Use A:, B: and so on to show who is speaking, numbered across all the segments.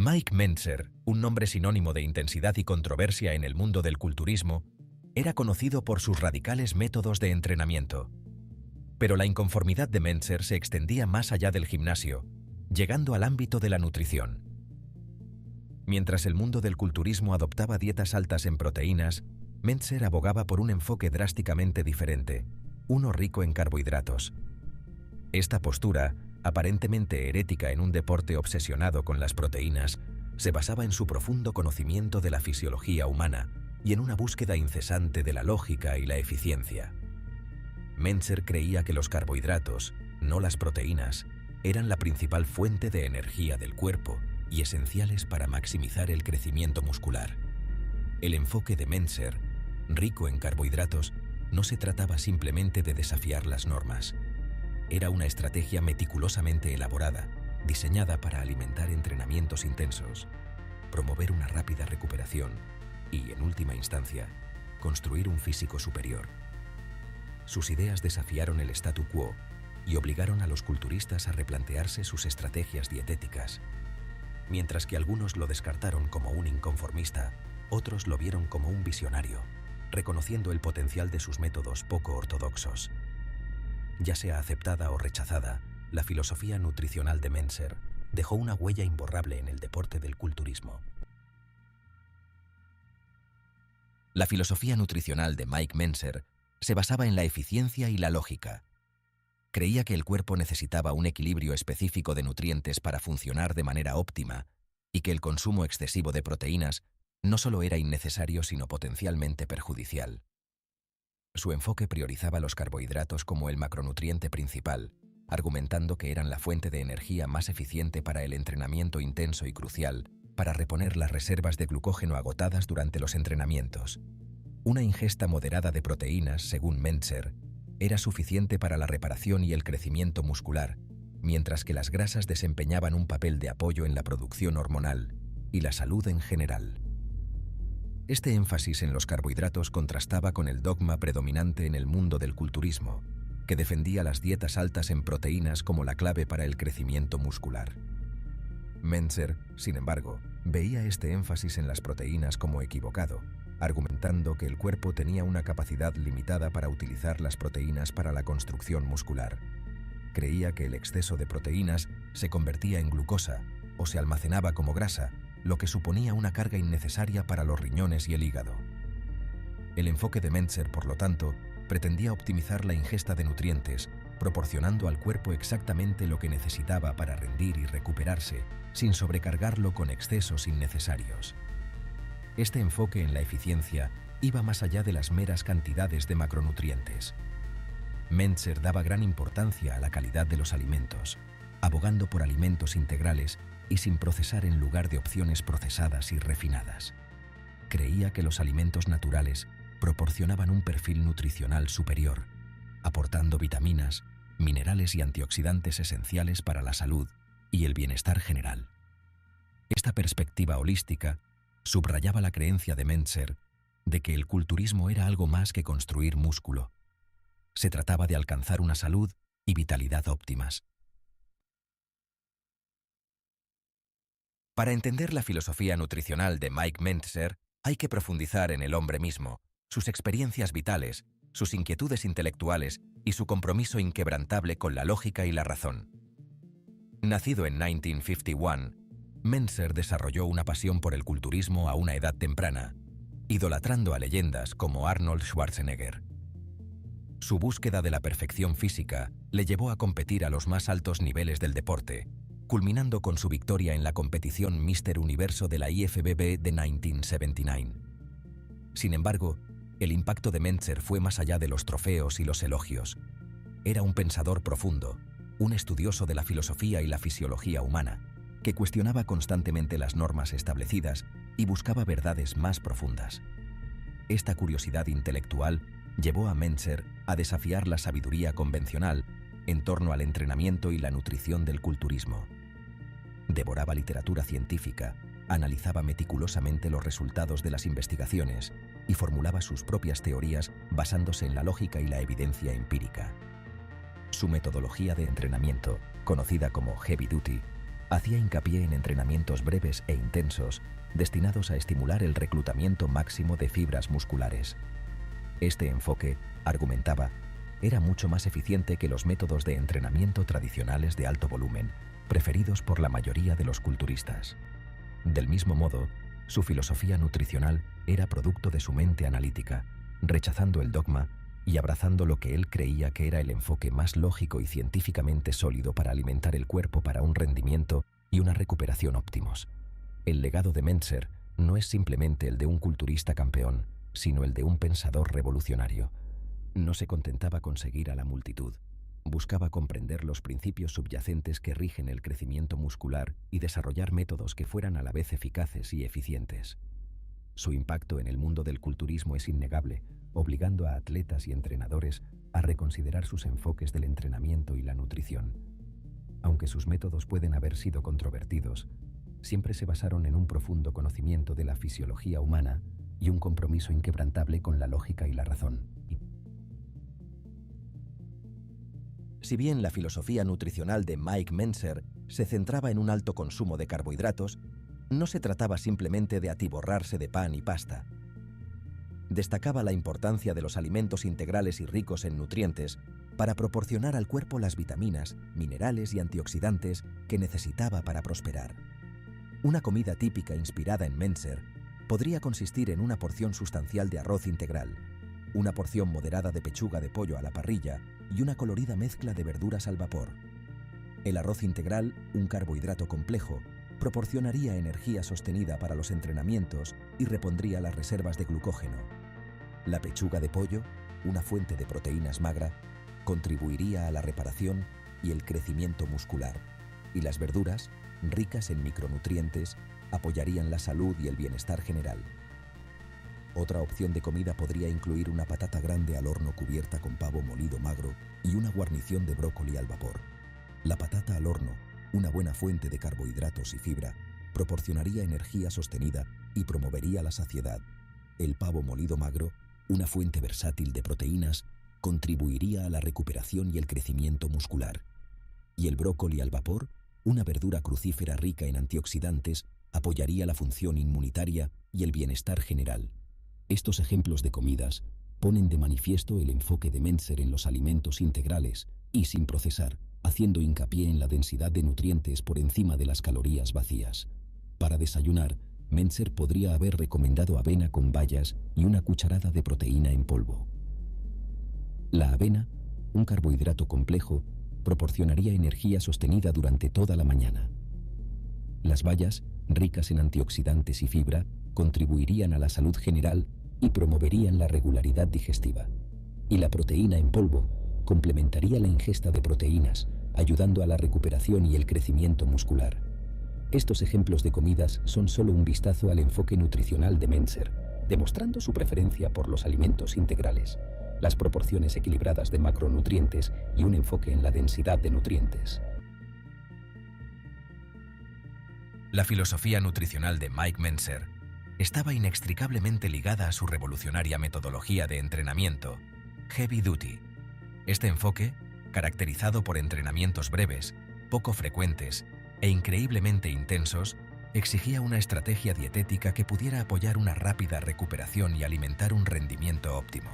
A: Mike Mentzer, un nombre sinónimo de intensidad y controversia en el mundo del culturismo, era conocido por sus radicales métodos de entrenamiento. Pero la inconformidad de Mentzer se extendía más allá del gimnasio, llegando al ámbito de la nutrición. Mientras el mundo del culturismo adoptaba dietas altas en proteínas, Mentzer abogaba por un enfoque drásticamente diferente, uno rico en carbohidratos. Esta postura, aparentemente herética en un deporte obsesionado con las proteínas, se basaba en su profundo conocimiento de la fisiología humana y en una búsqueda incesante de la lógica y la eficiencia. Mentzer creía que los carbohidratos, no las proteínas, eran la principal fuente de energía del cuerpo y esenciales para maximizar el crecimiento muscular. El enfoque de Mentzer, rico en carbohidratos, no se trataba simplemente de desafiar las normas. Era una estrategia meticulosamente elaborada, diseñada para alimentar entrenamientos intensos, promover una rápida recuperación y, en última instancia, construir un físico superior. Sus ideas desafiaron el statu quo y obligaron a los culturistas a replantearse sus estrategias dietéticas. Mientras que algunos lo descartaron como un inconformista, otros lo vieron como un visionario, reconociendo el potencial de sus métodos poco ortodoxos. Ya sea aceptada o rechazada, la filosofía nutricional de Mentzer dejó una huella imborrable en el deporte del culturismo. La filosofía nutricional de Mike Mentzer se basaba en la eficiencia y la lógica. Creía que el cuerpo necesitaba un equilibrio específico de nutrientes para funcionar de manera óptima y que el consumo excesivo de proteínas no solo era innecesario sino potencialmente perjudicial. Su enfoque priorizaba los carbohidratos como el macronutriente principal, argumentando que eran la fuente de energía más eficiente para el entrenamiento intenso y crucial para reponer las reservas de glucógeno agotadas durante los entrenamientos. Una ingesta moderada de proteínas, según Mentzer, era suficiente para la reparación y el crecimiento muscular, mientras que las grasas desempeñaban un papel de apoyo en la producción hormonal y la salud en general. Este énfasis en los carbohidratos contrastaba con el dogma predominante en el mundo del culturismo, que defendía las dietas altas en proteínas como la clave para el crecimiento muscular. Mentzer, sin embargo, veía este énfasis en las proteínas como equivocado, argumentando que el cuerpo tenía una capacidad limitada para utilizar las proteínas para la construcción muscular. Creía que el exceso de proteínas se convertía en glucosa o se almacenaba como grasa, lo que suponía una carga innecesaria para los riñones y el hígado. El enfoque de Mentzer, por lo tanto, pretendía optimizar la ingesta de nutrientes, proporcionando al cuerpo exactamente lo que necesitaba para rendir y recuperarse, sin sobrecargarlo con excesos innecesarios. Este enfoque en la eficiencia iba más allá de las meras cantidades de macronutrientes. Mentzer daba gran importancia a la calidad de los alimentos, abogando por alimentos integrales y sin procesar en lugar de opciones procesadas y refinadas. Creía que los alimentos naturales proporcionaban un perfil nutricional superior, aportando vitaminas, minerales y antioxidantes esenciales para la salud y el bienestar general. Esta perspectiva holística subrayaba la creencia de Mentzer de que el culturismo era algo más que construir músculo. Se trataba de alcanzar una salud y vitalidad óptimas. Para entender la filosofía nutricional de Mike Mentzer, hay que profundizar en el hombre mismo, sus experiencias vitales, sus inquietudes intelectuales y su compromiso inquebrantable con la lógica y la razón. Nacido en 1951, Mentzer desarrolló una pasión por el culturismo a una edad temprana, idolatrando a leyendas como Arnold Schwarzenegger. Su búsqueda de la perfección física le llevó a competir a los más altos niveles del deporte, culminando con su victoria en la competición Mister Universo de la IFBB de 1979. Sin embargo, el impacto de Mentzer fue más allá de los trofeos y los elogios. Era un pensador profundo, un estudioso de la filosofía y la fisiología humana, que cuestionaba constantemente las normas establecidas y buscaba verdades más profundas. Esta curiosidad intelectual llevó a Mentzer a desafiar la sabiduría convencional en torno al entrenamiento y la nutrición del culturismo. Devoraba literatura científica, analizaba meticulosamente los resultados de las investigaciones y formulaba sus propias teorías basándose en la lógica y la evidencia empírica. Su metodología de entrenamiento, conocida como Heavy Duty, Hacía hincapié en entrenamientos breves e intensos destinados a estimular el reclutamiento máximo de fibras musculares. Este enfoque, argumentaba, era mucho más eficiente que los métodos de entrenamiento tradicionales de alto volumen, preferidos por la mayoría de los culturistas. Del mismo modo, su filosofía nutricional era producto de su mente analítica, rechazando el dogma y abrazando lo que él creía que era el enfoque más lógico y científicamente sólido para alimentar el cuerpo para un rendimiento y una recuperación óptimos. El legado de Mentzer no es simplemente el de un culturista campeón, sino el de un pensador revolucionario. No se contentaba con seguir a la multitud. Buscaba comprender los principios subyacentes que rigen el crecimiento muscular y desarrollar métodos que fueran a la vez eficaces y eficientes. Su impacto en el mundo del culturismo es innegable, obligando a atletas y entrenadores a reconsiderar sus enfoques del entrenamiento y la nutrición. Aunque sus métodos pueden haber sido controvertidos, siempre se basaron en un profundo conocimiento de la fisiología humana y un compromiso inquebrantable con la lógica y la razón. Si bien la filosofía nutricional de Mike Mentzer se centraba en un alto consumo de carbohidratos, no se trataba simplemente de atiborrarse de pan y pasta. Destacaba la importancia de los alimentos integrales y ricos en nutrientes para proporcionar al cuerpo las vitaminas, minerales y antioxidantes que necesitaba para prosperar. Una comida típica inspirada en Mentzer podría consistir en una porción sustancial de arroz integral, una porción moderada de pechuga de pollo a la parrilla y una colorida mezcla de verduras al vapor. El arroz integral, un carbohidrato complejo, proporcionaría energía sostenida para los entrenamientos y repondría las reservas de glucógeno. La pechuga de pollo, una fuente de proteínas magra, contribuiría a la reparación y el crecimiento muscular, y las verduras, ricas en micronutrientes, apoyarían la salud y el bienestar general. Otra opción de comida podría incluir una patata grande al horno cubierta con pavo molido magro y una guarnición de brócoli al vapor. La patata al horno, una buena fuente de carbohidratos y fibra, proporcionaría energía sostenida y promovería la saciedad. El pavo molido magro, una fuente versátil de proteínas, contribuiría a la recuperación y el crecimiento muscular. Y el brócoli al vapor, una verdura crucífera rica en antioxidantes, apoyaría la función inmunitaria y el bienestar general. Estos ejemplos de comidas ponen de manifiesto el enfoque de Mentzer en los alimentos integrales y sin procesar, haciendo hincapié en la densidad de nutrientes por encima de las calorías vacías. Para desayunar, Mentzer podría haber recomendado avena con bayas y una cucharada de proteína en polvo. La avena, un carbohidrato complejo, proporcionaría energía sostenida durante toda la mañana. Las bayas, ricas en antioxidantes y fibra, contribuirían a la salud general y promoverían la regularidad digestiva. Y la proteína en polvo complementaría la ingesta de proteínas, ayudando a la recuperación y el crecimiento muscular. Estos ejemplos de comidas son solo un vistazo al enfoque nutricional de Mentzer, demostrando su preferencia por los alimentos integrales, las proporciones equilibradas de macronutrientes y un enfoque en la densidad de nutrientes.
B: La filosofía nutricional de Mike Mentzer estaba inextricablemente ligada a su revolucionaria metodología de entrenamiento, Heavy Duty. Este enfoque, caracterizado por entrenamientos breves, poco frecuentes e increíblemente intensos, exigía una estrategia dietética que pudiera apoyar una rápida recuperación y alimentar un rendimiento óptimo.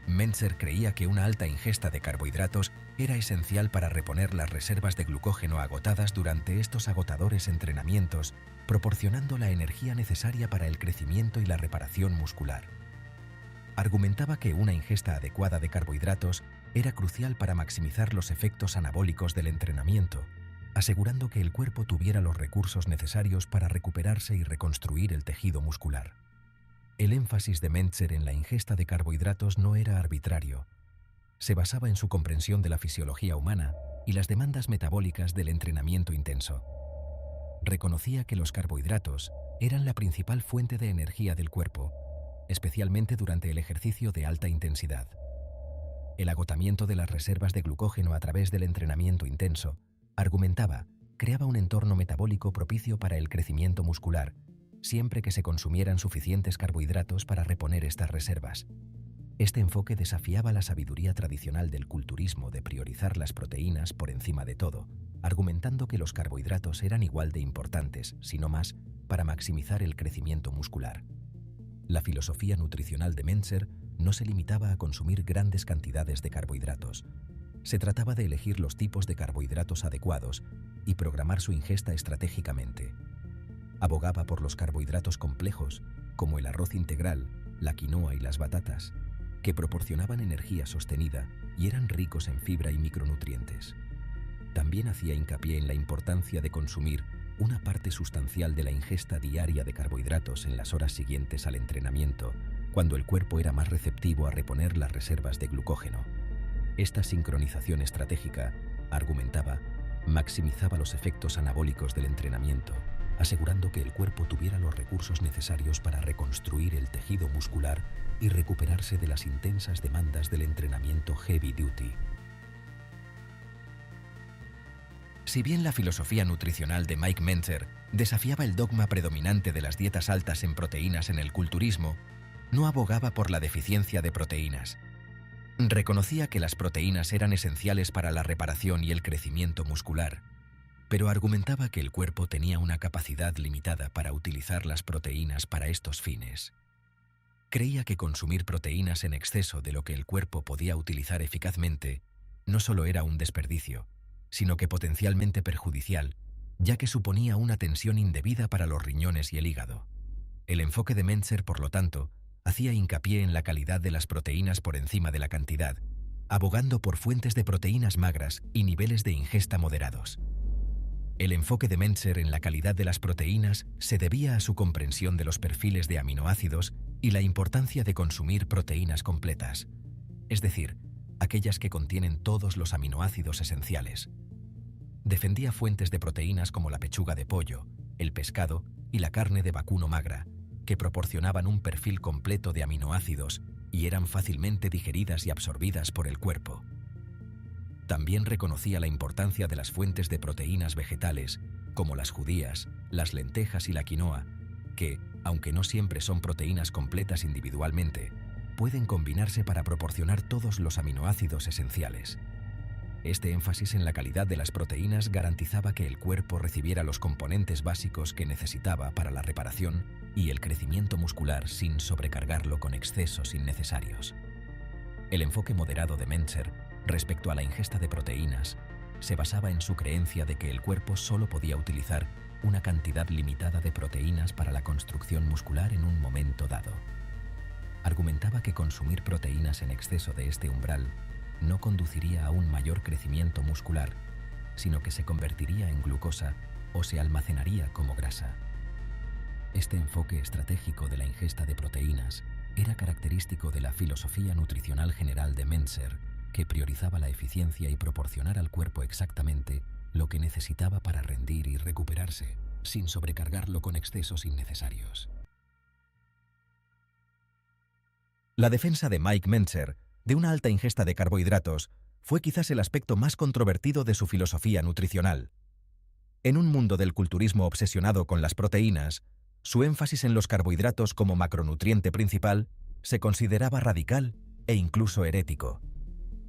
B: Mentzer creía que una alta ingesta de carbohidratos era esencial para reponer las reservas de glucógeno agotadas durante estos agotadores entrenamientos, proporcionando la energía necesaria para el crecimiento y la reparación muscular. Argumentaba que una ingesta adecuada de carbohidratos era crucial para maximizar los efectos anabólicos del entrenamiento, asegurando que el cuerpo tuviera los recursos necesarios para recuperarse y reconstruir el tejido muscular. El énfasis de Mentzer en la ingesta de carbohidratos no era arbitrario. Se basaba en su comprensión de la fisiología humana y las demandas metabólicas del entrenamiento intenso. Reconocía que los carbohidratos eran la principal fuente de energía del cuerpo, especialmente durante el ejercicio de alta intensidad. El agotamiento de las reservas de glucógeno a través del entrenamiento intenso, argumentaba, creaba un entorno metabólico propicio para el crecimiento muscular, siempre que se consumieran suficientes carbohidratos para reponer estas reservas. Este enfoque desafiaba la sabiduría tradicional del culturismo de priorizar las proteínas por encima de todo,
A: argumentando que los carbohidratos eran igual de importantes, si no más, para maximizar el crecimiento muscular. La filosofía nutricional de Mentzer no se limitaba a consumir grandes cantidades de carbohidratos. Se trataba de elegir los tipos de carbohidratos adecuados y programar su ingesta estratégicamente. Abogaba por los carbohidratos complejos, como el arroz integral, la quinoa y las batatas, que proporcionaban energía sostenida y eran ricos en fibra y micronutrientes. También hacía hincapié en la importancia de consumir una parte sustancial de la ingesta diaria de carbohidratos en las horas siguientes al entrenamiento, cuando el cuerpo era más receptivo a reponer las reservas de glucógeno. Esta sincronización estratégica, argumentaba, maximizaba los efectos anabólicos del entrenamiento, asegurando que el cuerpo tuviera los recursos necesarios para reconstruir el tejido muscular y recuperarse de las intensas demandas del entrenamiento heavy duty. Si bien la filosofía nutricional de Mike Mentzer desafiaba el dogma predominante de las dietas altas en proteínas en el culturismo, no abogaba por la deficiencia de proteínas. Reconocía que las proteínas eran esenciales para la reparación y el crecimiento muscular, pero argumentaba que el cuerpo tenía una capacidad limitada para utilizar las proteínas para estos fines. Creía que consumir proteínas en exceso de lo que el cuerpo podía utilizar eficazmente no solo era un desperdicio, sino que potencialmente perjudicial, ya que suponía una tensión indebida para los riñones y el hígado. El enfoque de Mentzer, por lo tanto, hacía hincapié en la calidad de las proteínas por encima de la cantidad, abogando por fuentes de proteínas magras y niveles de ingesta moderados. El enfoque de Mentzer en la calidad de las proteínas se debía a su comprensión de los perfiles de aminoácidos y la importancia de consumir proteínas completas, es decir, aquellas que contienen todos los aminoácidos esenciales. Defendía fuentes de proteínas como la pechuga de pollo, el pescado y la carne de vacuno magra, que proporcionaban un perfil completo de aminoácidos y eran fácilmente digeridas y absorbidas por el cuerpo. También reconocía la importancia de las fuentes de proteínas vegetales, como las judías, las lentejas y la quinoa, que, aunque no siempre son proteínas completas individualmente, pueden combinarse para proporcionar todos los aminoácidos esenciales. Este énfasis en la calidad de las proteínas garantizaba que el cuerpo recibiera los componentes básicos que necesitaba para la reparación y el crecimiento muscular sin sobrecargarlo con excesos innecesarios. El enfoque moderado de Mentzer respecto a la ingesta de proteínas se basaba en su creencia de que el cuerpo solo podía utilizar una cantidad limitada de proteínas para la construcción muscular en un momento dado. Argumentaba que consumir proteínas en exceso de este umbral no conduciría a un mayor crecimiento muscular, sino que se convertiría en glucosa o se almacenaría como grasa. Este enfoque estratégico de la ingesta de proteínas era característico de la filosofía nutricional general de Mentzer, que priorizaba la eficiencia y proporcionar al cuerpo exactamente lo que necesitaba para rendir y recuperarse, sin sobrecargarlo con excesos innecesarios. La defensa de Mike Mentzer de una alta ingesta de carbohidratos fue quizás el aspecto más controvertido de su filosofía nutricional. En un mundo del culturismo obsesionado con las proteínas, su énfasis en los carbohidratos como macronutriente principal se consideraba radical e incluso herético.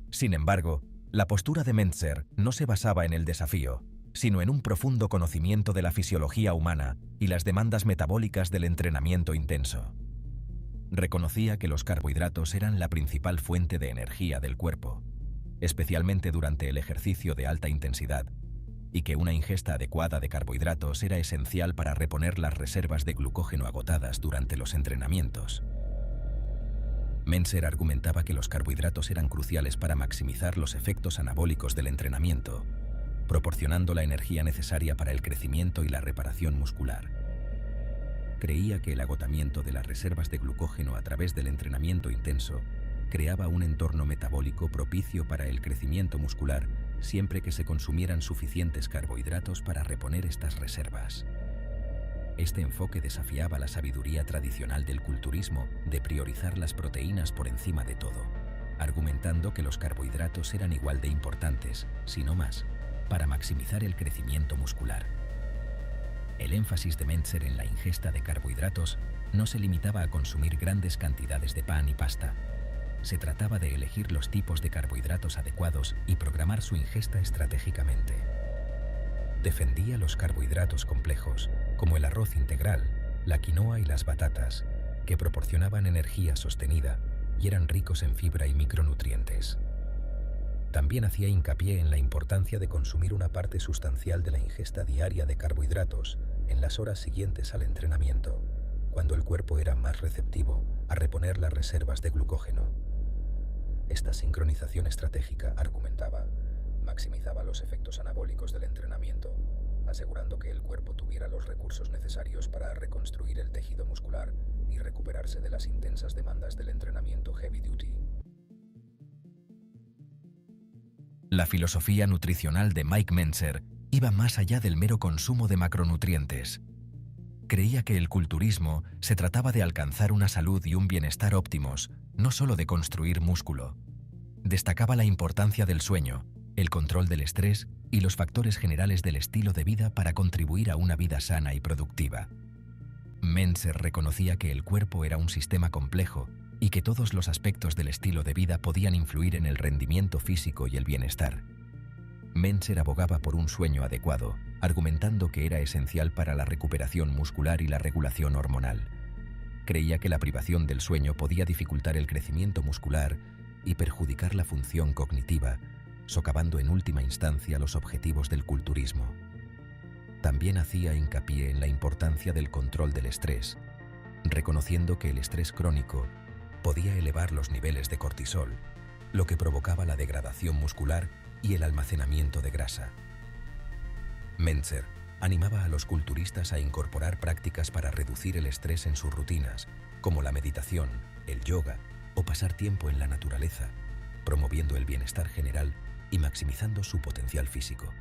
A: Sin embargo, la postura de Mentzer no se basaba en el desafío, sino en un profundo conocimiento de la fisiología humana y las demandas metabólicas del entrenamiento intenso. Reconocía que los carbohidratos eran la principal fuente de energía del cuerpo, especialmente durante el ejercicio de alta intensidad, y que una ingesta adecuada de carbohidratos era esencial para reponer las reservas de glucógeno agotadas durante los entrenamientos. Mentzer argumentaba que los carbohidratos eran cruciales para maximizar los efectos anabólicos del entrenamiento, proporcionando la energía necesaria para el crecimiento y la reparación muscular. Creía que el agotamiento de las reservas de glucógeno a través del entrenamiento intenso creaba un entorno metabólico propicio para el crecimiento muscular siempre que se consumieran suficientes carbohidratos para reponer estas reservas. Este enfoque desafiaba la sabiduría tradicional del culturismo de priorizar las proteínas por encima de todo, argumentando que los carbohidratos eran igual de importantes, si no más, para maximizar el crecimiento muscular. El énfasis de Mentzer en la ingesta de carbohidratos no se limitaba a consumir grandes cantidades de pan y pasta. Se trataba de elegir los tipos de carbohidratos adecuados y programar su ingesta estratégicamente.
B: Defendía los carbohidratos complejos, como el arroz integral, la quinoa y las batatas, que proporcionaban energía sostenida y eran ricos en fibra y micronutrientes. También hacía hincapié en la importancia de consumir una parte sustancial de la ingesta diaria de carbohidratos en las horas siguientes al entrenamiento, cuando el cuerpo era más receptivo a reponer las reservas de glucógeno. Esta sincronización estratégica, argumentaba, maximizaba los efectos anabólicos del entrenamiento, asegurando que el cuerpo tuviera los recursos necesarios para reconstruir el tejido muscular y recuperarse de las intensas demandas del entrenamiento heavy duty.
A: La filosofía nutricional de Mike Mentzer iba más allá del mero consumo de macronutrientes. Creía que el culturismo se trataba de alcanzar una salud y un bienestar óptimos, no solo de construir músculo. Destacaba la importancia del sueño, el control del estrés y los factores generales del estilo de vida para contribuir a una vida sana y productiva. Mentzer reconocía que el cuerpo era un sistema complejo y que todos los aspectos del estilo de vida podían influir en el rendimiento físico y el bienestar. Mentzer abogaba por un sueño adecuado, argumentando que era esencial para la recuperación muscular y la regulación hormonal. Creía que la privación del sueño podía dificultar el crecimiento muscular y perjudicar la función cognitiva, socavando en última instancia los objetivos del culturismo. También hacía hincapié en la importancia del control del estrés, reconociendo que el estrés crónico podía elevar los niveles de cortisol, lo que provocaba la degradación muscular y el almacenamiento de grasa. Mentzer animaba a los culturistas a incorporar prácticas para reducir el estrés en sus rutinas, como la meditación, el yoga o pasar tiempo en la naturaleza, promoviendo el bienestar general y maximizando su potencial físico.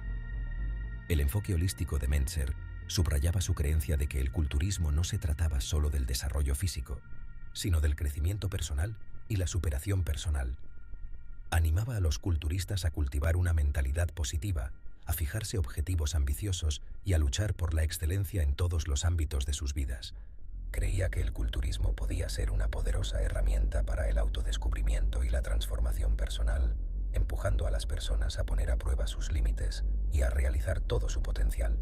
A: El enfoque holístico de Mentzer subrayaba su creencia de que el culturismo no se trataba solo del desarrollo físico, sino del crecimiento personal y la superación personal. Animaba a los culturistas a cultivar una mentalidad positiva, a fijarse objetivos ambiciosos y a luchar por la excelencia en todos los ámbitos de sus vidas. Creía que el culturismo podía ser una poderosa herramienta para el autodescubrimiento y la transformación personal, empujando a las personas a poner a prueba sus límites y a realizar todo su potencial.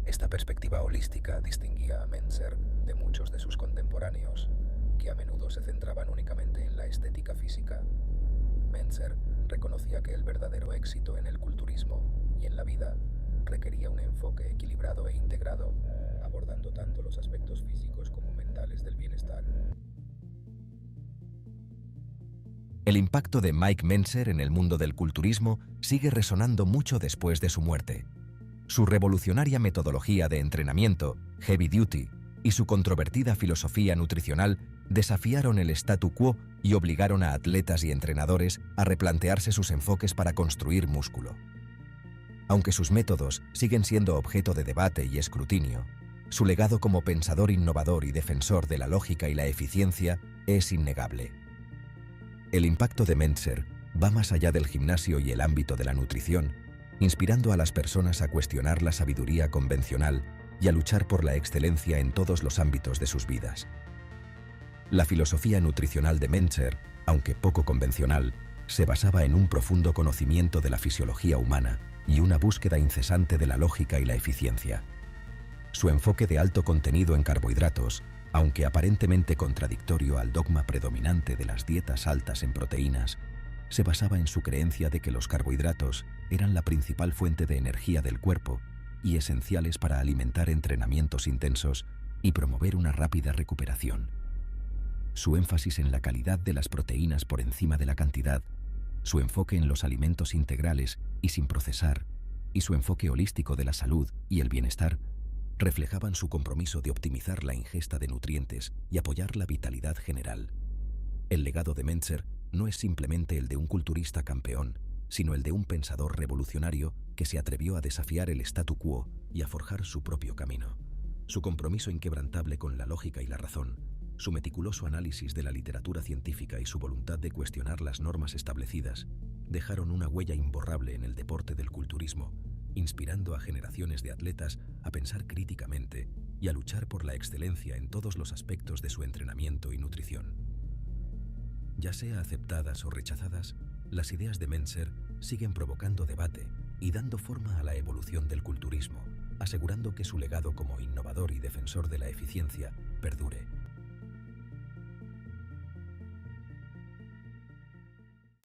A: Esta perspectiva holística distinguía a Mentzer de muchos de sus contemporáneos, que a menudo se centraban únicamente en la estética física. Mentzer reconocía que el verdadero éxito en el culturismo y en la vida requería un enfoque equilibrado e integrado, abordando tanto los aspectos físicos como mentales del bienestar. El impacto de Mike Mentzer en el mundo del culturismo sigue resonando mucho después de su muerte. Su revolucionaria metodología de entrenamiento, heavy duty, y su controvertida filosofía nutricional desafiaron el statu quo y obligaron a atletas y entrenadores a replantearse sus enfoques para construir músculo. Aunque sus métodos siguen siendo objeto de debate y escrutinio, su legado como pensador innovador y defensor de la lógica y la eficiencia es innegable. El impacto de Mentzer va más allá del gimnasio y el ámbito de la nutrición, inspirando a las personas a cuestionar la sabiduría convencional y a luchar por la excelencia en todos los ámbitos de sus vidas. La filosofía nutricional de Mentzer, aunque poco convencional, se basaba en un profundo conocimiento de la fisiología humana y una búsqueda incesante de la lógica y la eficiencia. Su enfoque de alto contenido en carbohidratos, aunque aparentemente contradictorio al dogma predominante de las dietas altas en proteínas, se basaba en su creencia de que los carbohidratos eran la principal fuente de energía del cuerpo y esenciales para alimentar entrenamientos intensos y promover una rápida recuperación. Su énfasis en la calidad de las proteínas por encima de la cantidad, su enfoque en los alimentos integrales y sin procesar, y su enfoque holístico de la salud y el bienestar, reflejaban su compromiso de optimizar la ingesta de nutrientes y apoyar la vitalidad general. El legado de Mentzer no es simplemente el de un culturista campeón, sino el de un pensador revolucionario que se atrevió a desafiar el statu quo y a forjar su propio camino. Su compromiso inquebrantable con la lógica y la razón, su meticuloso análisis de la literatura científica y su voluntad de cuestionar las normas establecidas dejaron una huella imborrable en el deporte del culturismo, inspirando a generaciones de atletas a pensar críticamente y a luchar por la excelencia en todos los aspectos de su entrenamiento y nutrición. Ya sea aceptadas o rechazadas, las ideas de Mentzer siguen provocando debate
B: y dando forma a la evolución del culturismo, asegurando que su legado como innovador y defensor de la eficiencia perdure